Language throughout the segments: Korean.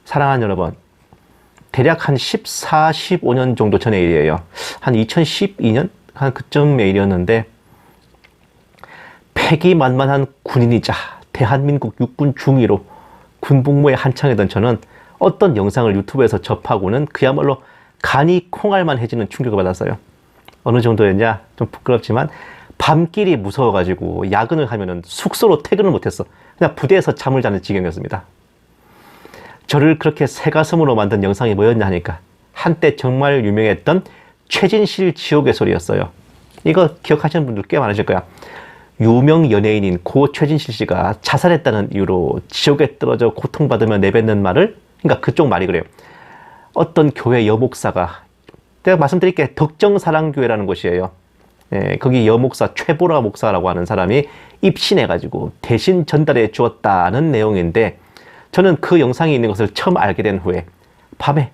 사랑하는 여러분, 대략 한 14, 15년 정도 전의 일이에요. 한 2012년? 한 그쯤의 일이었는데, 패기만만한 군인이자 대한민국 육군 중위로 군복무에 한창이던 저는 어떤 영상을 유튜브에서 접하고는 그야말로 간이 콩알만해지는 충격을 받았어요. 어느 정도였냐? 좀 부끄럽지만 밤길이 무서워가지고 야근을 하면은 숙소로 퇴근을 못했어. 그냥 부대에서 잠을 자는 지경이었습니다. 저를 그렇게 새가슴으로 만든 영상이 뭐였냐 하니까 한때 정말 유명했던 최진실 지옥의 소리였어요. 이거 기억하시는 분들 꽤 많으실 거야. 유명 연예인인 고 최진실 씨가 자살했다는 이유로 지옥에 떨어져 고통받으며 내뱉는 말을, 그러니까 그쪽 말이 그래요. 어떤 교회 여목사가, 제가 말씀드릴게, 덕정사랑교회라는 곳이에요. 예, 거기 여목사 최보라 목사라고 하는 사람이 입신해가지고 대신 전달해 주었다는 내용인데, 저는 그 영상이 있는 것을 처음 알게 된 후에 밤에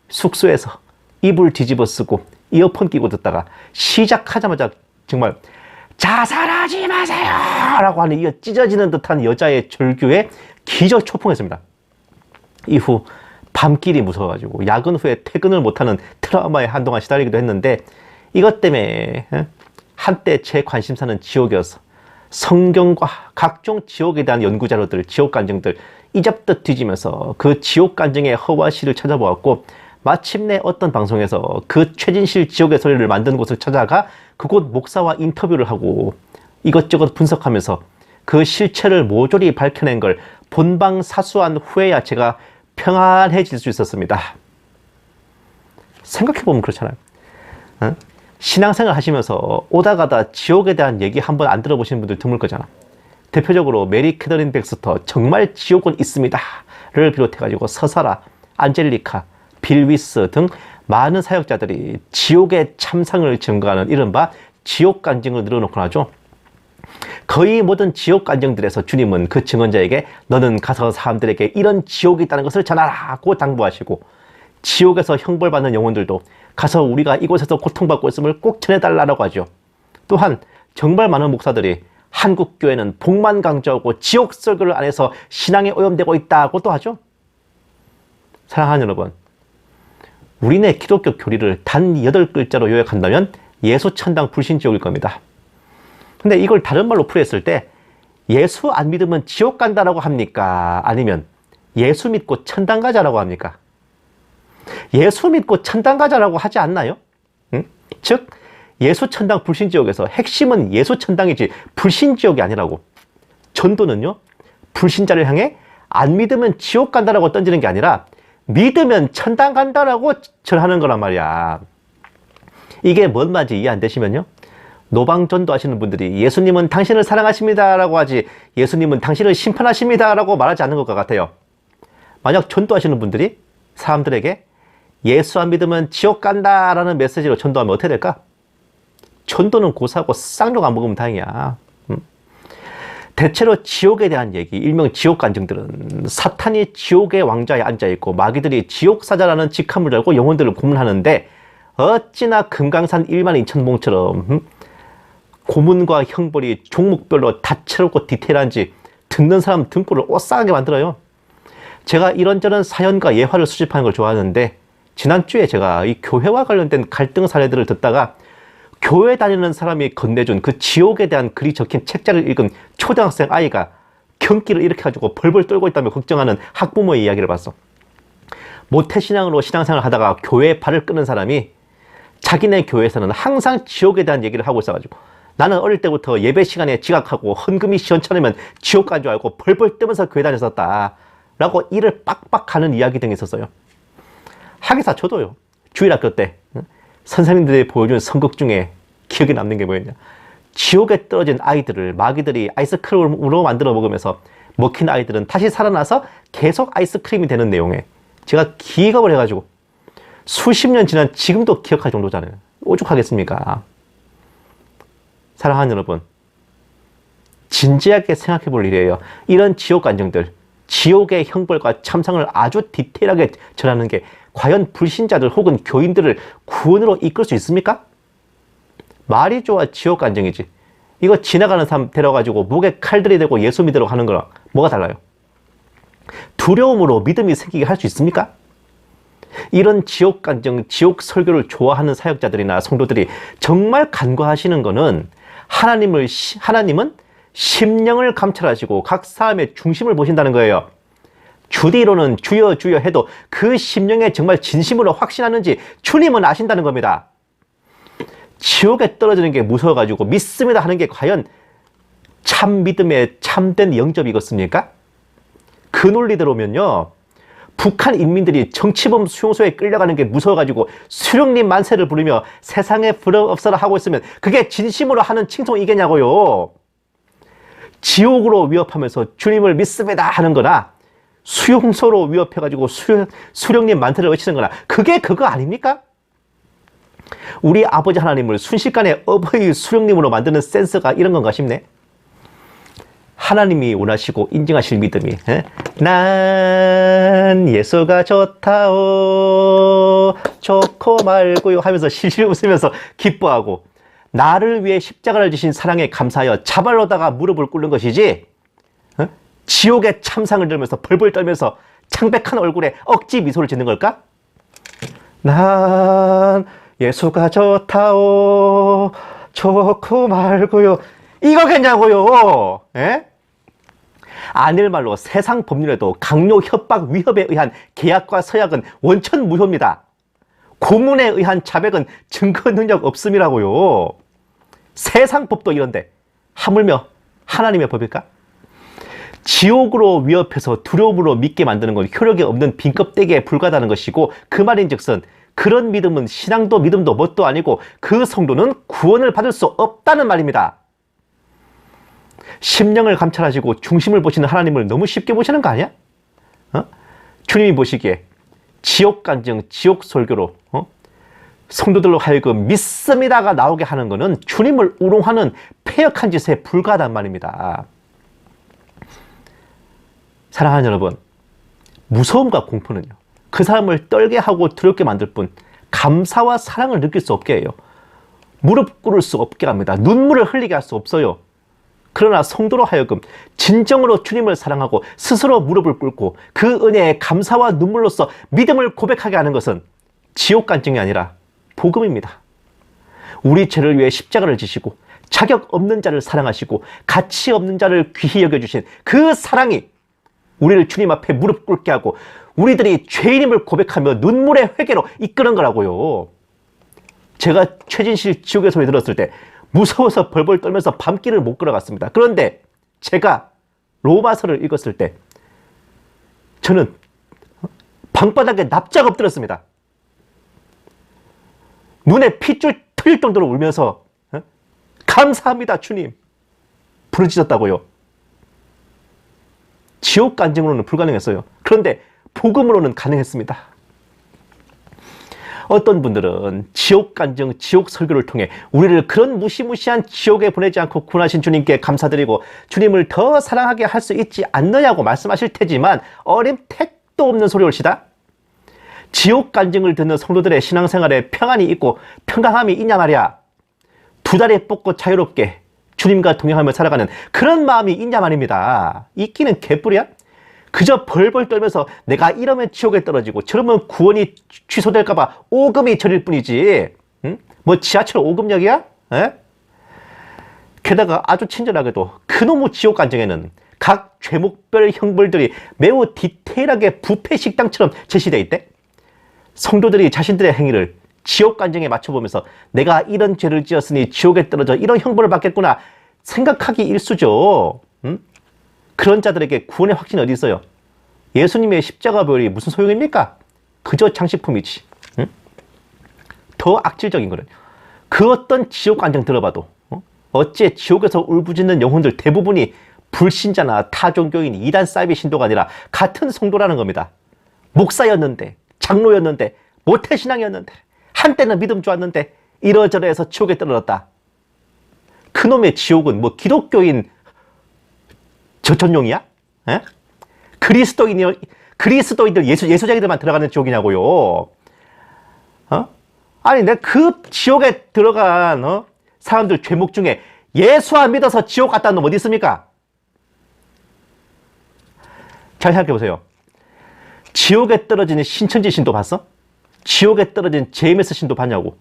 숙소에서 이불 뒤집어 쓰고 이어폰 끼고 듣다가 시작하자마자 정말 자살하지 마세요! 라고 하는 이 찢어지는 듯한 여자의 절규에 기절초풍했습니다. 이후 밤길이 무서워가지고 야근 후에 퇴근을 못하는 트라우마에 한동안 시달리기도 했는데, 이것 때문에 한때 제 관심사는 지옥이어서 성경과 각종 지옥에 대한 연구자료들, 지옥 간증들 이잡듯 뒤지면서 그 지옥 간증의 허와시를 찾아보았고, 마침내 어떤 방송에서 그 최진실 지옥의 소리를 만든 곳을 찾아가 그곳 목사와 인터뷰를 하고 이것저것 분석하면서 그 실체를 모조리 밝혀낸 걸 본방사수한 후에야 제가 평안해질 수 있었습니다. 생각해보면 그렇잖아요. 신앙생활 하시면서 오다 가다 지옥에 대한 얘기 한번 안 들어보신 분들 드물 거잖아. 대표적으로 메리 캐더린 백스터 정말 지옥은 있습니다를 비롯해가지고 서사라, 안젤리카, 빌 위스 등 많은 사역자들이 지옥의 참상을 증거하는 이른바 지옥 간증을 늘어놓곤 하죠. 거의 모든 지옥 간증들에서 주님은 그 증언자에게 너는 가서 사람들에게 이런 지옥이 있다는 것을 전하라고 당부하시고, 지옥에서 형벌받는 영혼들도 가서 우리가 이곳에서 고통받고 있음을 꼭 전해달라고 하죠. 또한 정말 많은 목사들이 한국 교회는 복만 강조하고 지옥 설교를 안 해서 신앙에 오염되고 있다고도 하죠. 사랑하는 여러분, 우리네 기독교 교리를 단 8글자로 요약한다면 예수 천당 불신 지옥일 겁니다. 근데 이걸 다른 말로 풀이했을 때 예수 안 믿으면 지옥 간다라고 합니까? 아니면 예수 믿고 천당 가자라고 합니까? 예수 믿고 천당 가자라고 하지 않나요? 즉 예수 천당 불신 지옥에서 핵심은 예수 천당이지 불신 지옥이 아니라고. 전도는요, 불신자를 향해 안 믿으면 지옥 간다라고 던지는 게 아니라 믿으면 천당 간다라고 절하는 거란 말이야. 이게 뭔 말인지 이해 안 되시면요, 노방전도 하시는 분들이 예수님은 당신을 사랑하십니다 라고 하지 예수님은 당신을 심판하십니다 라고 말하지 않는 것과 같아요. 만약 전도하시는 분들이 사람들에게 예수 안 믿으면 지옥 간다 라는 메시지로 전도하면 어떻게 될까? 전도는 고사하고 쌍욕 안 먹으면 다행이야. 대체로 지옥에 대한 얘기, 일명 지옥 간증들은 사탄이 지옥의 왕좌에 앉아있고 마귀들이 지옥사자라는 직함을 달고 영혼들을 고문하는데, 어찌나 금강산 1만 2천 봉처럼 고문과 형벌이 종목별로 다채롭고 디테일한지 듣는 사람 등골을 오싹하게 만들어요. 제가 이런저런 사연과 예화를 수집하는 걸 좋아하는데, 지난주에 제가 이 교회와 관련된 갈등 사례들을 듣다가 교회 다니는 사람이 건네준 그 지옥에 대한 글이 적힌 책자를 읽은 초등학생 아이가 경기를 일으켜가지고 벌벌 떨고 있다며 걱정하는 학부모의 이야기를 봤어. 모태신앙으로 신앙생활을 하다가 교회에 발을 끄는 사람이 자기네 교회에서는 항상 지옥에 대한 얘기를 하고 있어가지고, 나는 어릴 때부터 예배 시간에 지각하고 헌금이 시원찮으면 지옥 간 줄 알고 벌벌 뜨면서 교회 다녔었다 라고 이를 빡빡하는 이야기 등이 있었어요. 하기사 저도요, 주일학교 때 선생님들이 보여준 선극 중에 기억에 남는 게 뭐였냐, 지옥에 떨어진 아이들을 마귀들이 아이스크림으로 만들어 먹으면서 먹힌 아이들은 다시 살아나서 계속 아이스크림이 되는 내용에 제가 기겁을 해가지고 수십 년 지난 지금도 기억할 정도잖아요. 오죽하겠습니까? 사랑하는 여러분, 진지하게 생각해 볼 일이에요. 이런 지옥 간증들, 지옥의 형벌과 참상을 아주 디테일하게 전하는 게 과연 불신자들 혹은 교인들을 구원으로 이끌 수 있습니까? 말이 좋아 지옥 간증이지, 이거 지나가는 사람 데려가지고 목에 칼들이 대고 예수 믿으라고 하는 거랑 뭐가 달라요? 두려움으로 믿음이 생기게 할 수 있습니까? 이런 지옥 간증, 지옥 설교를 좋아하는 사역자들이나 성도들이 정말 간과하시는 것은 하나님은 심령을 감찰하시고 각 사람의 중심을 보신다는 거예요. 주디로는 주여 주여 해도 그 심령에 정말 진심으로 확신하는지 주님은 아신다는 겁니다. 지옥에 떨어지는 게 무서워가지고 믿습니다 하는 게 과연 참 믿음의 참된 영접이겠습니까? 그 논리대로면요, 북한 인민들이 정치범 수용소에 끌려가는 게 무서워가지고 수령님 만세를 부르며 세상에 부름 없어라 하고 있으면 그게 진심으로 하는 칭송이겠냐고요. 지옥으로 위협하면서 주님을 믿습니다 하는 거나 수용소로 위협해가지고 수령님 만세를 외치는 거나 그게 그거 아닙니까? 우리 아버지 하나님을 순식간에 어버이 수령님으로 만드는 센스가 이런 건가 싶네. 하나님이 원하시고 인정하실 믿음이, 난 예수가 좋다오 좋고 말고요 하면서 실실 웃으면서 기뻐하고 나를 위해 십자가를 지신 사랑에 감사하여 자발로다가 무릎을 꿇는 것이지, 지옥의 참상을 들면서 벌벌 떨면서 창백한 얼굴에 억지 미소를 짓는 걸까? 난 예수가 좋다오 좋고 말고요 이거겠냐고요. 예? 아닐 말로 세상 법률에도 강요, 협박, 위협에 의한 계약과 서약은 원천 무효입니다. 고문에 의한 자백은 증거 능력 없음이라고요. 세상 법도 이런데 하물며 하나님의 법일까? 지옥으로 위협해서 두려움으로 믿게 만드는 건 효력이 없는 빈껍데기에 불과하다는 것이고, 그 말인즉슨 그런 믿음은 신앙도 믿음도 뭣도 아니고 그 성도는 구원을 받을 수 없다는 말입니다. 심령을 감찰하시고 중심을 보시는 하나님을 너무 쉽게 보시는 거 아니야? 주님이 보시기에 지옥 간증, 지옥 설교로 성도들로 하여금 믿습니다가 나오게 하는 것은 주님을 우롱하는 패역한 짓에 불과하단 말입니다. 사랑하는 여러분, 무서움과 공포는요, 그 사람을 떨게 하고 두렵게 만들 뿐 감사와 사랑을 느낄 수 없게 해요. 무릎 꿇을 수 없게 합니다. 눈물을 흘리게 할 수 없어요. 그러나 성도로 하여금 진정으로 주님을 사랑하고 스스로 무릎을 꿇고 그 은혜에 감사와 눈물로써 믿음을 고백하게 하는 것은 지옥 간증이 아니라 복음입니다. 우리 죄를 위해 십자가를 지시고 자격 없는 자를 사랑하시고 가치 없는 자를 귀히 여겨주신 그 사랑이 우리를 주님 앞에 무릎 꿇게 하고 우리들이 죄인임을 고백하며 눈물의 회개로 이끄는 거라고요. 제가 최진실 지옥의 소리 들었을 때 무서워서 벌벌 떨면서 밤길을 못 걸어갔습니다. 그런데 제가 로마서를 읽었을 때 저는 방바닥에 납작 엎드렸습니다. 눈에 핏줄 트일 정도로 울면서 감사합니다 주님 부르짖었다고요. 지옥 간증으로는 불가능했어요. 그런데 복음으로는 가능했습니다. 어떤 분들은 지옥 간증, 지옥 설교를 통해 우리를 그런 무시무시한 지옥에 보내지 않고 구원하신 주님께 감사드리고 주님을 더 사랑하게 할 수 있지 않느냐고 말씀하실 테지만 어림택도 없는 소리 올시다. 지옥 간증을 듣는 성도들의 신앙생활에 평안이 있고 평강함이 있냐 말이야. 두 다리 뻗고 자유롭게 주님과 동행하며 살아가는 그런 마음이 있냐 말입니다. 있기는 개뿔이야. 그저 벌벌 떨면서 내가 이러면 지옥에 떨어지고 저러면 구원이 취소될까봐 오금이 저릴 뿐이지, 뭐 지하철 오금역이야? 에? 게다가 아주 친절하게도 그놈의 지옥 간증에는 각 죄목별 형벌들이 매우 디테일하게 부패 식당처럼 제시되어 있대. 성도들이 자신들의 행위를 지옥 간증에 맞춰보면서 내가 이런 죄를 지었으니 지옥에 떨어져 이런 형벌을 받겠구나 생각하기 일쑤죠. 그런 자들에게 구원의 확신이 어디 있어요? 예수님의 십자가 보혈이 무슨 소용입니까? 그저 장식품이지. 더 악질적인 거는 그 어떤 지옥 간증 들어봐도 어째 지옥에서 울부짖는 영혼들 대부분이 불신자나 타종교인 이단 사이비 신도가 아니라 같은 성도라는 겁니다. 목사였는데, 장로였는데, 모태신앙이었는데, 한때는 믿음 좋았는데 이러저러해서 지옥에 떨어졌다. 그놈의 지옥은 뭐 기독교인 전용이야? 에? 그리스도인들 예수자기들만 들어가는 지옥이냐고요. 아니 내가 그 지옥에 들어간 사람들 죄목 중에 예수 안 믿어서 지옥 갔다는 놈 어디 있습니까? 잘 생각해보세요. 지옥에 떨어지는 신천지 신도 봤어? 지옥에 떨어진 제이메스 신도 봤냐고.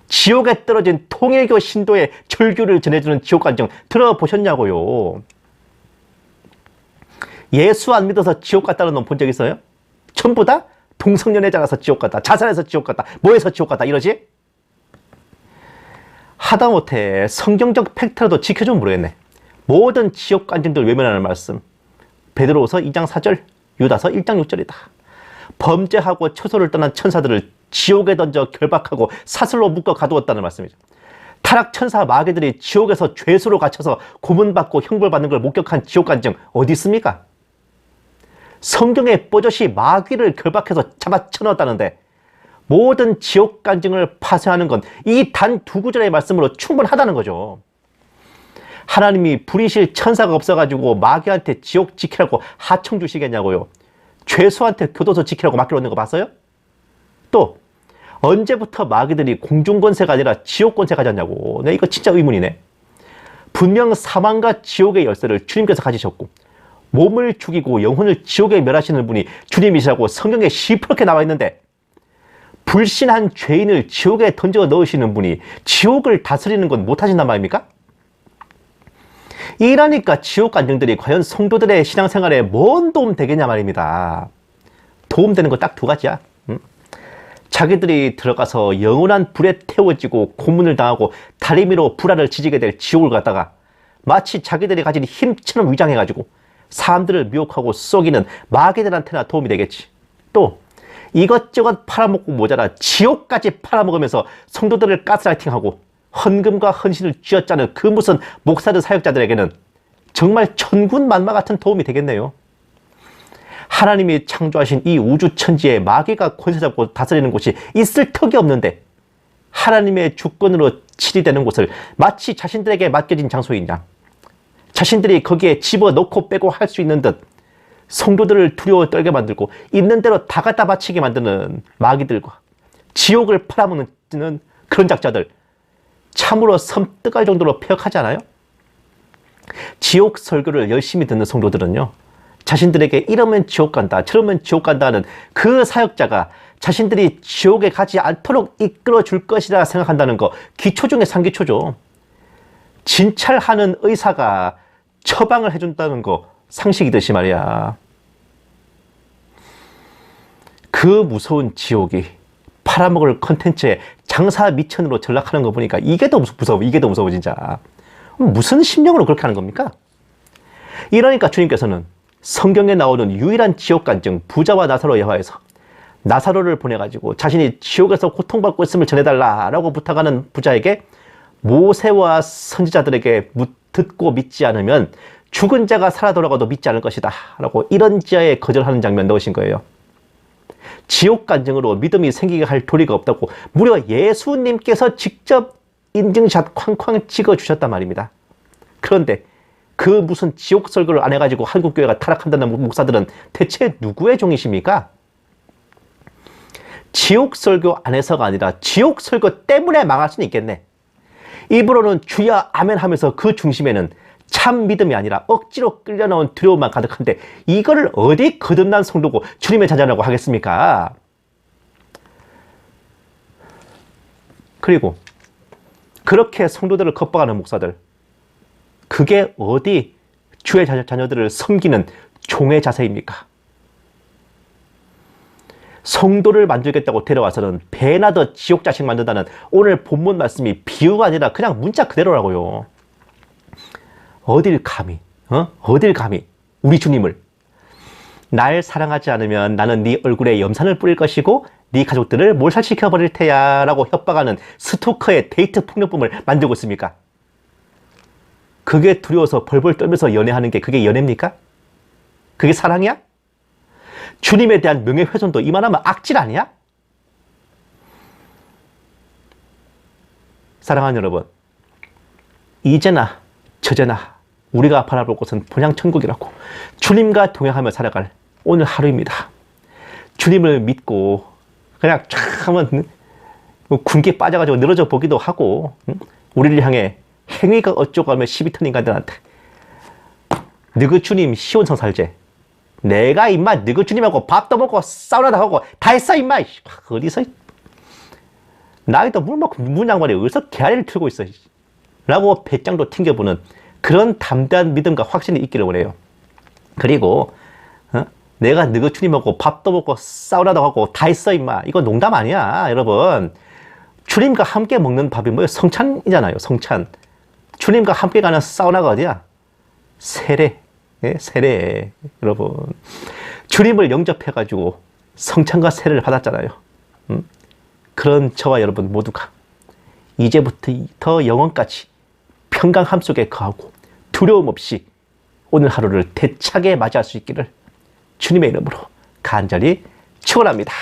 지옥에 떨어진 통일교 신도의 절규를 전해주는 지옥간증 들어보셨냐고요. 예수 안 믿어서 지옥 갔다는 놈 본 적 있어요? 전부 다 동성연애자라서 지옥 갔다, 자살해서 지옥 갔다, 뭐해서 지옥 갔다 이러지? 하다못해 성경적 팩트라도 지켜주면 모르겠네. 모든 지옥 간증들 외면하는 말씀. 베드로후서 2장 4절, 유다서 1장 6절이다. 범죄하고 처소를 떠난 천사들을 지옥에 던져 결박하고 사슬로 묶어 가두었다는 말씀이죠. 타락 천사 마귀들이 지옥에서 죄수로 갇혀서 고문받고 형벌받는 걸 목격한 지옥 간증 어디 있습니까? 성경에 뽀젓이 마귀를 결박해서 잡아쳐 넣었다는데 모든 지옥 간증을 파쇄하는 건 이 단 두 구절의 말씀으로 충분하다는 거죠. 하나님이 불의실 천사가 없어가지고 마귀한테 지옥 지키라고 하청 주시겠냐고요. 죄수한테 교도소 지키라고 맡겨놓는 거 봤어요? 또 언제부터 마귀들이 공중권세가 아니라 지옥권세 가졌냐고. 네, 이거 진짜 의문이네. 분명 사망과 지옥의 열쇠를 주님께서 가지셨고 몸을 죽이고 영혼을 지옥에 멸하시는 분이 주님이시라고 성경에 시퍼렇게 나와 있는데 불신한 죄인을 지옥에 던져 넣으시는 분이 지옥을 다스리는 건 못하신단 말입니까? 이러니까 지옥 간증들이 과연 성도들의 신앙생활에 뭔 도움 되겠냐 말입니다. 도움되는 거 딱 두 가지야. 자기들이 들어가서 영원한 불에 태워지고 고문을 당하고 다리미로 불화를 지지게 될 지옥을 갔다가 마치 자기들이 가진 힘처럼 위장해가지고 사람들을 미혹하고 속이는 마귀들한테나 도움이 되겠지. 또 이것저것 팔아먹고 모자라 지옥까지 팔아먹으면서 성도들을 가스라이팅하고 헌금과 헌신을 쥐어짜는 그 무슨 목사들 사역자들에게는 정말 천군만마 같은 도움이 되겠네요. 하나님이 창조하신 이 우주 천지에 마귀가 권세 잡고 다스리는 곳이 있을 턱이 없는데 하나님의 주권으로 치리되는 곳을 마치 자신들에게 맡겨진 장소이냐, 자신들이 거기에 집어넣고 빼고 할 수 있는 듯 성도들을 두려워 떨게 만들고 있는 대로 다 갖다 바치게 만드는 마귀들과 지옥을 팔아먹는 그런 작자들, 참으로 섬뜩할 정도로 폐역하지 않아요? 지옥 설교를 열심히 듣는 성도들은요, 자신들에게 이러면 지옥 간다, 저러면 지옥 간다 하는 그 사역자가 자신들이 지옥에 가지 않도록 이끌어 줄 것이라 생각한다는 거 기초 중에 상기초죠. 진찰하는 의사가 처방을 해준다는 거 상식이듯이 말이야. 그 무서운 지옥이 팔아먹을 컨텐츠에 장사 미천으로 전락하는 거 보니까 이게 더 무서워. 이게 더 무서워 진짜. 무슨 심령으로 그렇게 하는 겁니까? 이러니까 주님께서는 성경에 나오는 유일한 지옥 간증 부자와 나사로 예화에서 나사로를 보내가지고 자신이 지옥에서 고통받고 있음을 전해달라라고 부탁하는 부자에게 모세와 선지자들에게 듣고 믿지 않으면 죽은 자가 살아 돌아가도 믿지 않을 것이다 라고 이런 지하에 거절하는 장면 넣으신 거예요. 지옥 간증으로 믿음이 생기게 할 도리가 없다고 무려 예수님께서 직접 인증샷 쾅쾅 찍어주셨단 말입니다. 그런데 그 무슨 지옥 설교를 안 해가지고 한국교회가 타락한다는 목사들은 대체 누구의 종이십니까? 지옥 설교 안 해서가 아니라 지옥 설교 때문에 망할 수는 있겠네. 입으로는 주여 아멘 하면서 그 중심에는 참 믿음이 아니라 억지로 끌려나온 두려움만 가득한데 이거를 어디 거듭난 성도고 주님의 자녀라고 하겠습니까? 그리고 그렇게 성도들을 겁박하는 목사들, 그게 어디 주의 자녀들을 섬기는 종의 자세입니까? 성도를 만들겠다고 데려와서는 배나 더 지옥 자식 만든다는 오늘 본문 말씀이 비유가 아니라 그냥 문자 그대로라고요. 어딜 감히 우리 주님을 날 사랑하지 않으면 나는 네 얼굴에 염산을 뿌릴 것이고 네 가족들을 몰살시켜 버릴 테야 라고 협박하는 스토커의 데이트 폭력범을 만들고 있습니까? 그게 두려워서 벌벌 떨면서 연애하는 게 그게 연애입니까? 그게 사랑이야? 주님에 대한 명예훼손도 이만하면 악질 아니야? 사랑하는 여러분, 이제나 저제나 우리가 바라볼 곳은 본향 천국이라고 주님과 동행하며 살아갈 오늘 하루입니다. 주님을 믿고 그냥 쫙 하면 군기에 빠져가지고 늘어져 보기도 하고, 우리를 향해 행위가 어쩌고 하며 시비 튼 인간들한테 너그 주님 시온성 살제, 내가 임마 너희 주님하고 밥도 먹고 사우나도 하고 다 했어 임마. 어디서 나이도 물 양말이 어디서 개아리를 틀고 있어 라고 배짱도 튕겨보는 그런 담대한 믿음과 확신이 있기를 원해요. 그리고 내가 너희 주님하고 밥도 먹고 사우나도 하고 다 했어 임마. 이거 농담 아니야 여러분. 주님과 함께 먹는 밥이 뭐예요? 성찬이잖아요. 성찬. 주님과 함께 가는 사우나가 어디야? 세례. 예? 세례. 여러분. 주님을 영접해가지고 성찬과 세례를 받았잖아요. 그런 저와 여러분 모두가 이제부터 영원까지 평강함 속에 거하고 두려움 없이 오늘 하루를 대차게 맞이할 수 있기를 주님의 이름으로 간절히 축원합니다.